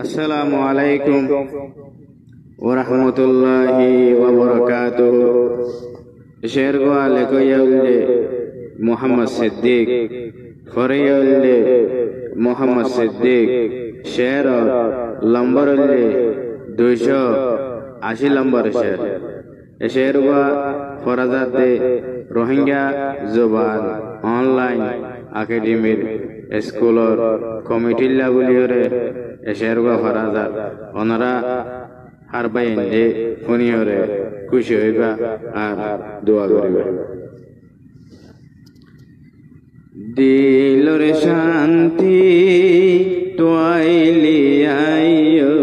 আসসালামু আলাইকুম ওয়া রাহমাতুল্লাহি ওয়া বারাকাতুহু। শের গোয়ালে কইয়াউলে মোহাম্মদ সিদ্দিক ফরিয়াউলে মোহাম্মদ সিদ্দিক শের লম্বর 280 নম্বর শের। শের গোয়া ফরাজাতে রোহিঙ্গা জবান অনলাইন একাডেমির স্কুলর কমিটির লাগুলিয়রে শের গোয়া ফরাজাত ওনারা আর বাইন যে ফোনিয়রে খুশি হইবা আর দোয়া করিবা। দিলর শান্তি তোয়াইলি আইও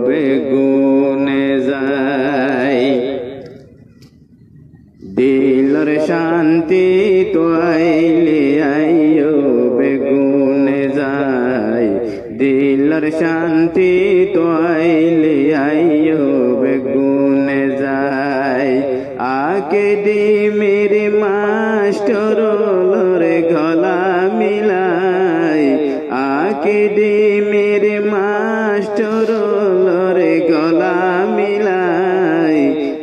বেগুনে যাই, দিলর শান্তি তোয়াইলি আইও বেগুনে যাই, দিলর শান্তি তোয়াইলি আইও বেগুনে যাই। আকে দি মেরে মাস্টার লরে গলা মিলাই, আকে দি মেরে মাস্টার লরে গলা মিলাই,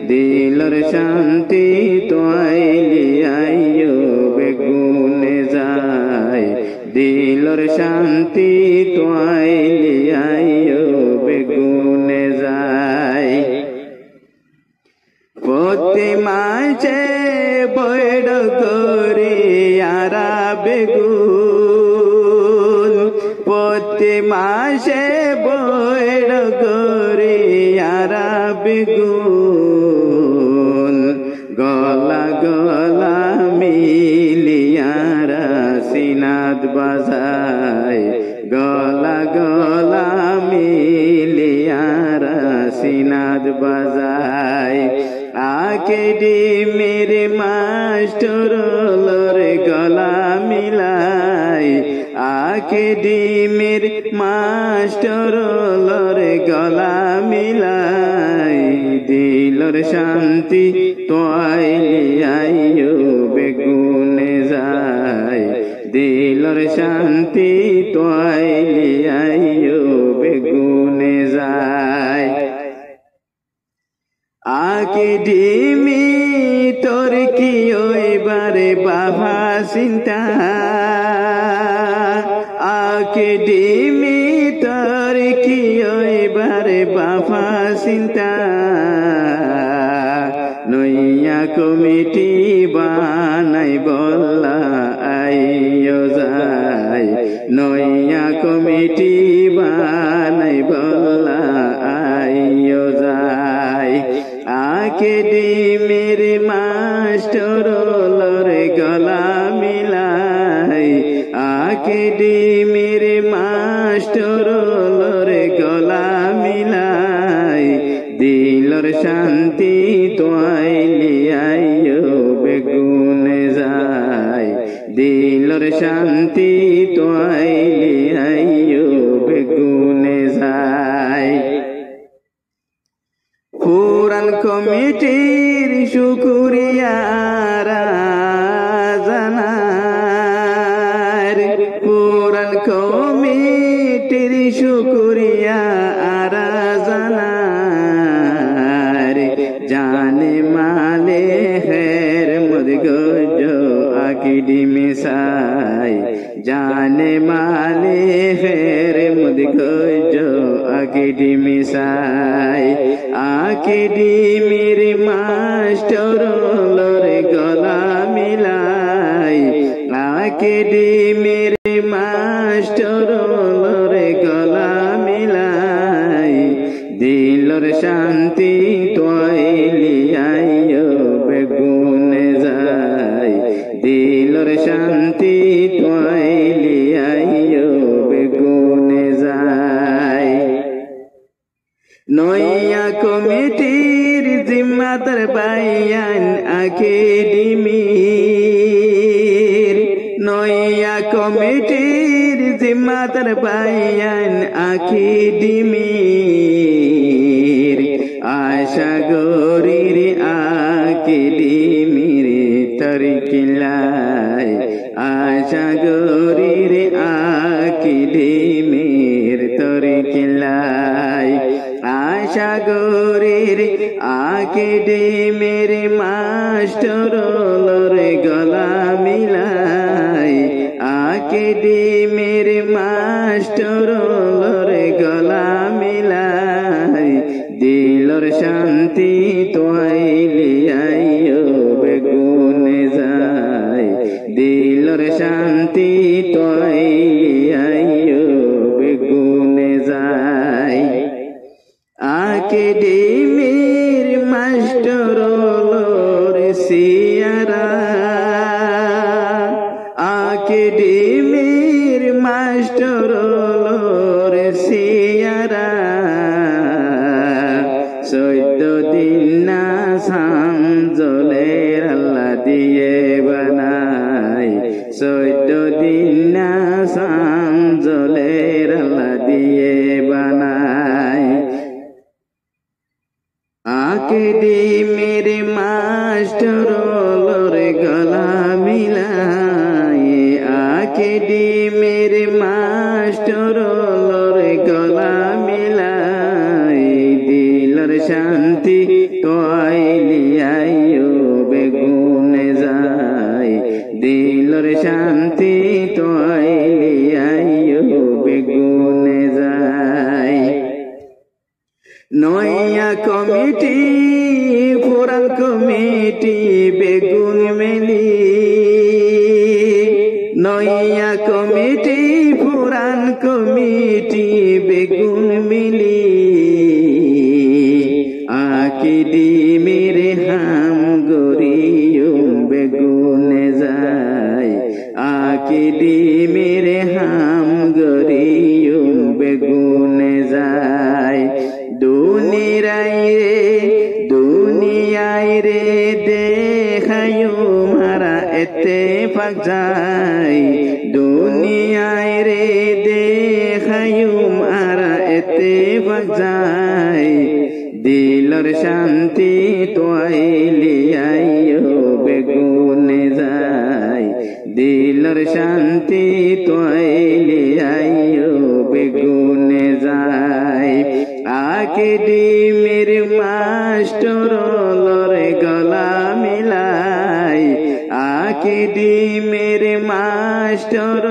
দিলর শান্তি তোয়াইলি আইও বেগুনে যাই, দিলর শান্তি তোয়াইলি আইও বেগুনে যাই। প্রতি মাঝে বৈড করে আরা বেগুন, প্রতি মাসে বৈড করে আরা বেগুন, গলা গলা মিলিয়ারা সিনাদ বাজায়, গলা গলা মিলিয়ারা সিনাদ বাজায়। আকে দি মেরে মাস্টার লরে গলা মিলাই, আকে দি মেরে মাস্টার লরে গলা মিলাই, দিলর শান্তি তোয়াইলি আইও বেগুনে যাই, দিলর শান্তি তোয়াইলি আইও বেগুনে যাই। আকে ডিমি তোর কি ওইবারে বাবা চিন্তা, আকে ডিমি তোর কি ওইবারে বাবা চিন্তা, নইয়া কমিটি বানাই বল্লা আইও যাই, নইয়া কমিটি বানাই বল্লা আইও যাই। আকে দি মেরে মাস্টার লরে গলা মিলাই, আকে দি মেরে মাস্টার লরে গলা মিলাই, দিলর শান্তি তোয়াইলি আইও বেগুনে যাই, দিলর শান্তি তোয়াইলি আইও বেগুনে যাই। পুরান কমিটির শুকুরিয়া জানার, পুরান কমিটির শুকুরিয়া জানার, জানে মালে হের মদগজ আকিডি মিশাই, জানে মালে হের মদগজ আকিডি মিশাই। আকিডি মেরে মাস্টার লরে গলা মিলাই, আকিডি মেরে মাস্টার লরে গলা মিলাই, দিলর শান্তি তোয়াইলি আইও বেগুনে যাই, দিলর শান্তি তোয়াইলি আইও বেগুনে যাই। নইয়া কমিটির জিম্মাদার বাইয়ান একাডেমির, নইয়া কমিটির জিম্মাদার বাইয়ান একাডেমির, আশা গরির একাডেমির তরকিলাই, আশা গরির একাডেমির তর লরি কিলাই আশা গরির আকেডে মেরে মাস্টার লরে গলা মিলাই আকেডে মেরে মাস্টার লরে গলা মিলাই দিলর শান্তি তোয়াইলি আইও বেগুনে যায় দিলর শান্তি তোয়াইলি আইও বেগুনে যায় আকেডেমির মাস্টার লোর সিয়ারা আকেডেমির মাস্টার লোর সিয়ারা 14 দিন না সাম জলের আল্লাহ দিয়ে বানাই 14 দিন না সাম জলের আল্লাহ দিয়ে বানাই আকেডেমির মাস্টার লরে গলা মিলাই আকেডেমির মাস্টার লরে গলা মিলাই দিলর শান্তি তোয়াইলি আইও বেগুনে যায় দিলর শান্তি তোয়াইলি আইও বেগুনে যায় নয়া কমিটি পুরান কমিটি বেগুন মেলি নয়া কমিটি পুরান কমিটি বেগুন মিলি আকেডেমির হাম গরিয়ম বেগুনে যায় আকেডেমির হাম গরিয়ম বেগুনে যায় দুনিয়ায় রে দেখায়ো মারা এতে পাক যায় দুনিয়ায় রে দেখায়ো মারা এতে পাক যায় দিলর শান্তি তোয়াইলি আইও বেগুনে যায় দিলর শান্তি তোয়াইলি আইও বেগুনে যায় আকেডেমির মাস্টার লরে গলা মিলাই আকেডেমির মাস্টার